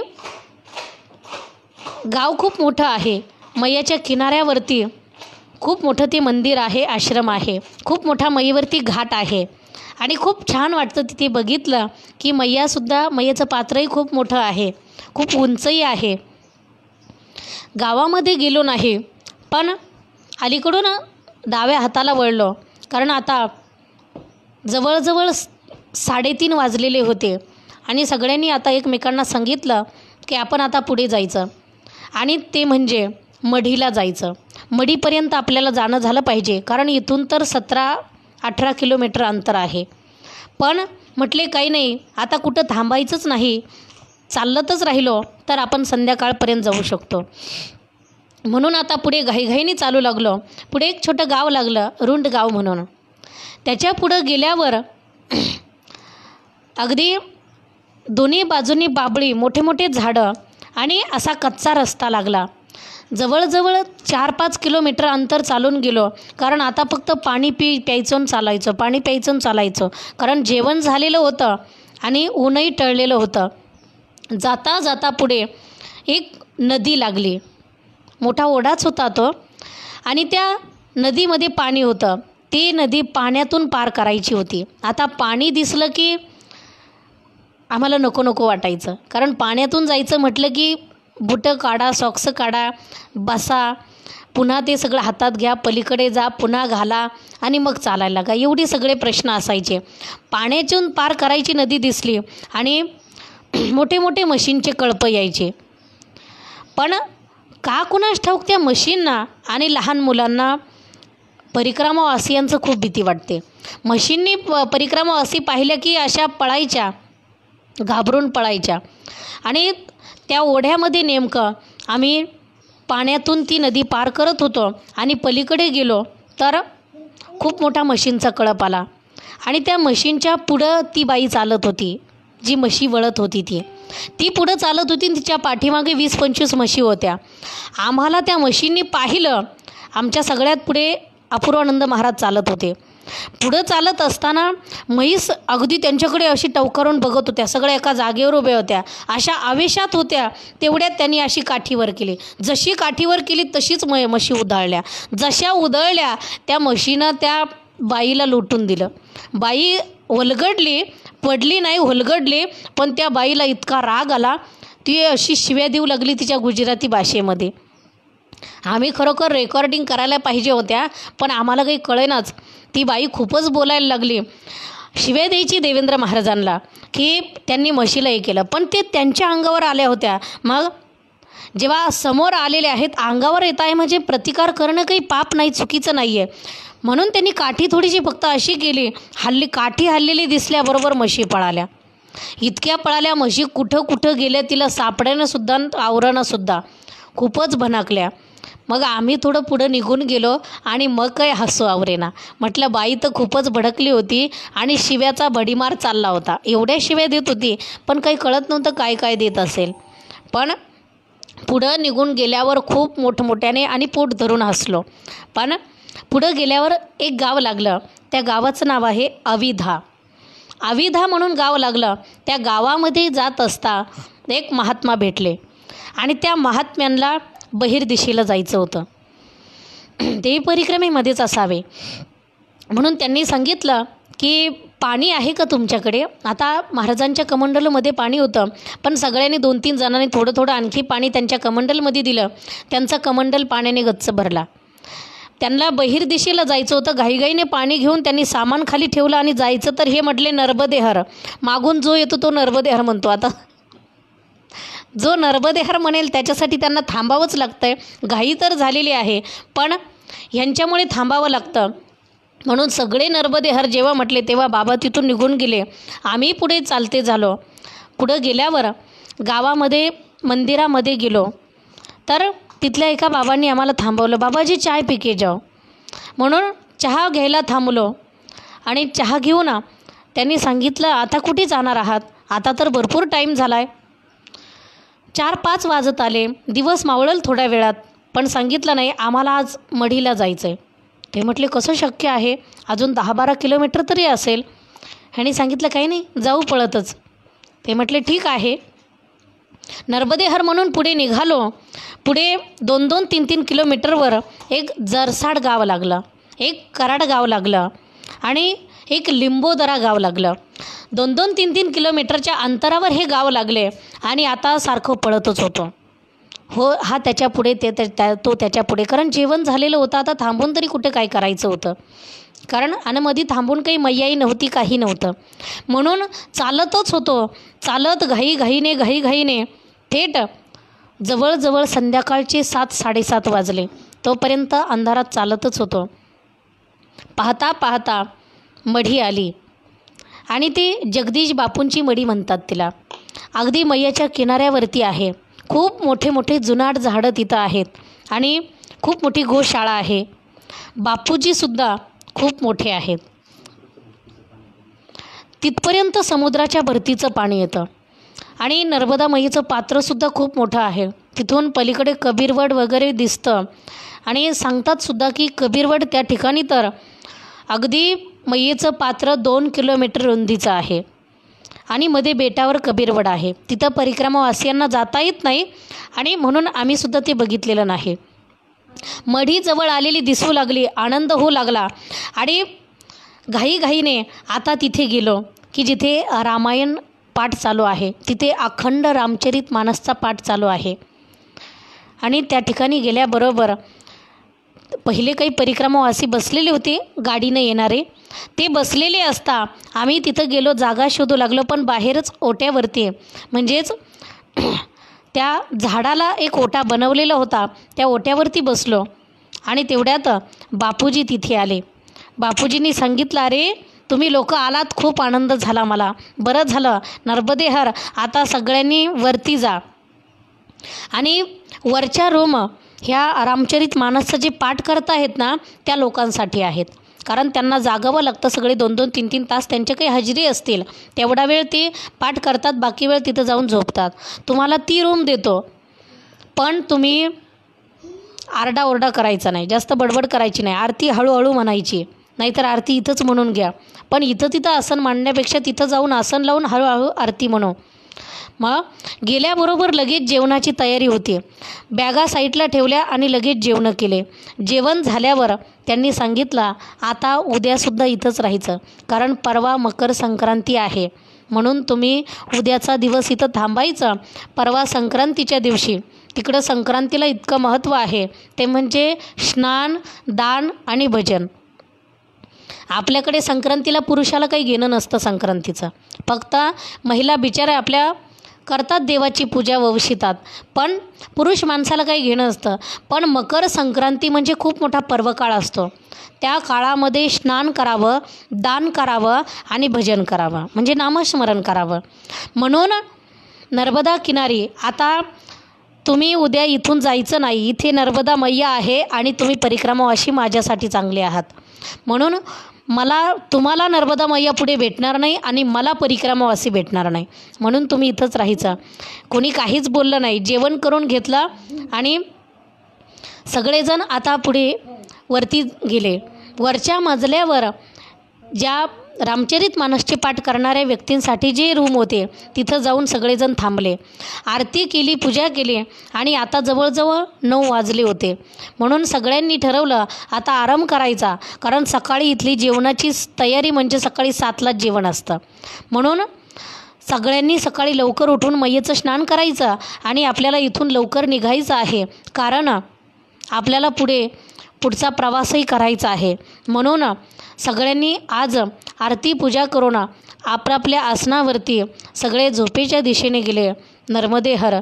Speaker 1: गाव खूप मोठं आहे. मैयाच्या किनाऱ्यावरती खूप मोठं ते मंदिर आहे, आश्रम आहे. खूप मोठा मैयावरती घाट आहे आणि खूप छान वाटतं तिथे बघितलं की मैयाचं पात्रही खूप मोठं आहे, खूप उंचही आहे. गावामध्ये गेलो नाही, पण अलीकडून डाव्या हाताला वळलो, कारण आता जवळजवळ 3:30 वाजलेले होते आणि सगळ्यांनी आता एकमेकांना सांगितलं की आपण आता पुढे जायचं आणि ते म्हणजे मढीला जायचं. मढीपर्यंत आपल्याला जाणं झालं पाहिजे, कारण इथून तर 17-18 किलोमीटर अंतर आहे. पण म्हटले काही नाही, आता कुठं थांबायचंच नाही, चालतच राहिलो तर आपण संध्याकाळपर्यंत जाऊ शकतो. म्हणून आता पुढे घाईघाईने चालू लागलो. पुढे एक छोटं गाव लागलं, रुंड गाव म्हणून. त्याच्या पुढं गेल्यावर अगदी दोन्ही बाजूनी बाबळी, मोठे मोठे झाडं आणि असा कच्चा रस्ता लागला. जवळजवळ 4-5 किलोमीटर अंतर चालून गेलो, कारण आता फक्त पाणी प्यायचं चालायचं, कारण जेवण झालेलं होतं आणि ऊनही टळलेलं होतं. जाता जाता पुढे एक नदी लागली, मोठा ओढाच होता तो, आणि त्या नदीमध्ये पाणी होतं. ती नदी पाण्यातून पार करायची होती. आता पाणी दिसलं की आम्हाला नको नको वाटायचं, कारण पाण्यातून जायचं म्हटलं की बुटं काढा, सॉक्स काढा, बसा, पुन्हा ते सगळं हातात घ्या, पलीकडे जा, पुन्हा घाला आणि मग चालायला लागा, एवढे सगळे प्रश्न असायचे. पाण्यातून पार करायची नदी दिसली आणि मोठे मोठे मशीनचे कळपं यायचे. पण का कुणास ठाऊक त्या मशीनना आणि लहान मुलांना परिक्रमावासियांचं खूप भीती वाटते. मशीननी परिक्रमावासी पाहिल्या की अशा पळायच्या, घाबरून पळायच्या. आणि त्या ओढ्यामध्ये नेमकं आम्ही पाण्यातून ती नदी पार करत होतो आणि पलीकडे गेलो तर खूप मोठा मशीनचा कळप आला आणि त्या मशीनच्या पुढं ती बाई चालत होती, जी म्हशी वळत होती ती पुढं चालत होती आणि तिच्या पाठीमागे 20-25 म्हशी होत्या. आम्हाला त्या म्हशींनी पाहिलं. आमच्या सगळ्यात पुढे अपूर्वानंद महाराज चालत होते. पुढं चालत असताना म्हैस अगदी त्यांच्याकडे अशी टवकारून बघत होत्या. सगळ्या एका जागेवर उभ्या होत्या, अशा आवेशात होत्या. तेवढ्यात त्यांनी अशी काठीवर केली. जशी काठीवर केली तशीच म्हशी उधळल्या. जशा उधळल्या त्या म्हशीनं त्या बाईला लुटून दिलं. बाई हुलगडली, पडली नाही, हुलगडली. पण त्या बाईला इतका राग आला, ती अशी शिव्या देऊ लागली तिच्या गुजराती भाषेमध्ये. आम्ही खरोखर रेकॉर्डिंग करायला पाहिजे होत्या, पण आम्हाला काही कळेनाच. ती बाई खूपच बोलायला लागली, शिव्या द्यायची देवेंद्र महाराजांना की त्यांनी म्हशीला हे केलं. पण ते त्यांच्या अंगावर आल्या होत्या. मग जेव्हा समोर आलेले आहेत, अंगावर येत आहे म्हणजे प्रतिकार करणं काही पाप नाही, चुकीचं नाही आहे. म्हणून त्यांनी काठी थोडीशी फक्त अशी केली, काठी हल्लेली दिसल्याबरोबर म्हशी पळाल्या. इतक्या पळाल्या म्हशी, कुठं कुठं गेल्या तिला सापड्यानंसुद्धा आवरणंसुद्धा. खूपच भनाकल्या. मग आम्ही थोडं पुढं निघून गेलो आणि मग काय हसू आवरेना. म्हटलं बाई तर खूपच भडकली होती आणि शिव्याचा भडीमार चालला होता. एवढ्या शिव्या देत होती, पण काही कळत नव्हतं काय काय देत असेल. पण पुढं निघून गेल्यावर खूप मोठमोठ्याने आणि पोट धरून हसलो. पण पुढं गेल्यावर एक गाव लागलं. त्या गावाचं नाव आहे अविधा. अविधा म्हणून गाव लागलं. त्या गावामध्ये जात असता एक महात्मा भेटले आणि त्या महात्म्यांना बहिर्दिशेला जायचं होतं. देवी परिक्रमेमध्येच असावे. म्हणून त्यांनी सांगितलं की पाणी आहे का तुमच्याकडे. आता महाराजांच्या कमंडलमध्ये पाणी होतं, पण सगळ्यांनी 2-3 जणांनी थोडं थोडं आणखी पाणी त्यांच्या कमंडलमध्ये दिलं. त्यांचा कमंडल पाण्याने गच्च भरला. त्यांना बहिर्दिशेला जायचं होतं. घाईघाईने पाणी घेऊन त्यांनी सामान खाली ठेवलं आणि जायचं. तर हे म्हटले नर्मदेहर. मागून जो येतो तो नर्मदेहर म्हणतो. आता जो नर्मदेहर म्हणेल त्याच्यासाठी त्यांना थांबावंच लागतं आहे. घाई तर झालेली आहे, पण ह्यांच्यामुळे थांबावं लागतं. म्हणून सगळे नर्मदेहर जेव्हा म्हटले तेव्हा बाबा तिथून निघून गेले. आम्ही पुढे चालते झालो. पुढं गेल्यावर गावामध्ये मंदिरामध्ये गेलो तर तिथल्या एका बाबांनी आम्हाला थांबवलं. बाबाजी चाय पी के जाओ म्हणून चहा घ्यायला थांबलो. आणि चहा घेऊन त्यांनी सांगितलं आता कुठे जाणार आहात. आता तर भरपूर टाईम झाला आहे, 4-5 वाजत आले, दिवस मावळल थोड्या वेळात. पण सांगितलं नाही आम्हाला आज मढीला जायचं आहे. ते म्हटले कसं शक्य आहे, अजून 10-12 किलोमीटर तरी असेल. ह्यांनी सांगितलं काही नाही, जाऊ पळतच. ते म्हटले ठीक आहे. नर्मदेहर म्हणून पुढे निघालो. पुढे 2-2, 3-3 किलोमीटरवर एक जरसाड गाव लागलं, एक कराड गाव लागलं आणि एक लिंबोदरा गाव लागलं. 2-2, 3-3 किलोमीटरच्या अंतरावर हे गाव लागले आणि आता सारखं पळतच होतो. हो, हा त्याच्या पुढे, तो त्याच्या पुढे. कारण जेवण झालेलं होतं. आता थांबून तरी कुठे काय करायचं होतं. कारण आणि मध्ये थांबून काही मैयाही नव्हती, काही नव्हतं. म्हणून चालतच होतो. चालत घाईघाईने थेट जवळजवळ संध्याकाळचे 7-7:30 वाजले. तोपर्यंत अंधारात चालतच होतो. पाहता पाहता मढी आली आणि ती जगदीश बापूंची मढी म्हणतात तिला. अगदी मैयाच्या किनाऱ्यावरती आहे. खूप मोठे मोठे जुनाट झाडं तिथं आहेत आणि खूप मोठी गोशाळा आहे. बापूजीसुद्धा खूप मोठे आहेत. तिथपर्यंत समुद्राच्या भरतीचं पाणी येतं आणि नर्मदा मैयाचं पात्रसुद्धा खूप मोठं आहे. तिथून पलीकडे कबीरवड वगैरे दिसतं आणि सांगतातसुद्धा की कबीरवड त्या ठिकाणी तर अगदी मैयेचं पात्र 2 किलोमीटर रुंदीचं आहे आणि मध्ये बेटावर कबीरवड आहे. तिथं परिक्रमावासियांना जाता येत नाही आणि म्हणून आम्हीसुद्धा ते बघितलेलं नाही. मढी जवळ आलेली दिसू लागली, आनंद होऊ लागला आणि घाईघाईने आता तिथे गेलो की जिथे रामायण पाठ चालू आहे. तिथे अखंड रामचरित मानसचा पाठ चालू आहे. आणि त्या ठिकाणी गेल्याबरोबर पहिले काही परिक्रमावासी बसलेले होते, गाडीनं येणारे. ते बसलेले असता आम्ही तिथं गेलो, जागा शोधू लागलो. पण बाहेरच ओट्यावरती म्हणजेच त्या झाडाला एक ओटा बनवलेला होता, त्या ओट्यावरती बसलो आणि तेवढ्यात बापूजी तिथे आले. बापूजींनी सांगितलं अरे तुम्ही लोक आलात, खूप आनंद झाला मला. बरं झालं नर्मदेहर, आता सगळ्यांनी वरती जा. आणि वरच्या रूम ह्या रामचरित मानसचं जे पाठ करत आहेत ना त्या लोकांसाठी आहेत. कारण त्यांना जागावं लागतं. सगळे 2-2, 3-3 तास त्यांचे काही हजेरी असतील, तेवढा वेळ ते पाठ करतात, बाकी वेळ तिथं जाऊन झोपतात. तुम्हाला ती रूम देतो, पण तुम्ही आरडाओरडा करायचा नाही, जास्त बडबड करायची नाही, आरती हळूहळू म्हणायची, नाहीतर आरती इथंच म्हणून घ्या. पण इथं तिथं आसन मांडण्यापेक्षा तिथं जाऊन आसन लावून हळूहळू आरती म्हणू. मग गेल्याबरोबर लगेच जेवणाची तयारी होती. बॅगा साईडला ठेवल्या आणि लगेच जेवणं केले. जेवण झाल्यावर त्यांनी सांगितलं, आता उद्यासुद्धा इथंच राहायचं, कारण परवा मकर संक्रांती आहे, म्हणून तुम्ही उद्याचा दिवस इथं थांबायचं. परवा संक्रांतीच्या दिवशी तिकडं संक्रांतीला इतकं महत्त्व आहे, ते म्हणजे स्नान, दान आणि भजन. आपल्याकडे संक्रांतीला पुरुषाला काही घेणं नसतं संक्रांतीचं, फक्त महिला बिचाऱ्या आपल्या करतात देवाची पूजा वंशितात, पण पुरुष माणसाला काही घेणं नसतं. पण मकर संक्रांती म्हणजे खूप मोठा पर्वकाळ असतो. त्या काळामध्ये स्नान करावं, दान करावं आणि भजन करावं, म्हणजे नामस्मरण करावं. म्हणून नर्मदा किनारी आता तुम्ही उद्या इथून जायचं नाही, इथे नर्मदा मैया आहे आणि तुम्ही परिक्रमावासी माझ्यासाठी चांगले आहात. म्हणून तुम्हाला नर्मदा मैया पुढे भेटणार नाही आणि मला परिक्रमावासी भेटणार नाही, म्हणून तुम्ही इथंच राहायचं. कोणी काहीच बोललं नाही. जेवण करून घेतलं आणि सगळेजण आता पुढे वरती गेले. वरच्या मजल्यावर ज्या रामचरित मानसचे पाठ करणाऱ्या व्यक्तींसाठी जे रूम होते तिथं जाऊन सगळेजण थांबले. आरती केली, पूजा केली आणि आता जवळजवळ 9 वाजले होते. म्हणून सगळ्यांनी ठरवलं आता आराम करायचा, कारण सकाळी इथली जेवणाची तयारी म्हणजे सकाळी 7लाच जेवण असतं. म्हणून सगळ्यांनी सकाळी लवकर उठून मैयेचं स्नान करायचं आणि आपल्याला इथून लवकर निघायचं आहे, कारण आपल्याला पुढचा प्रवासही करायचा आहे. म्हणून सगळ्यांनी आज आरती पूजा करून आपापल्या आसनावरती सगळे झोपेच्या दिशेने गेले. नर्मदे हर.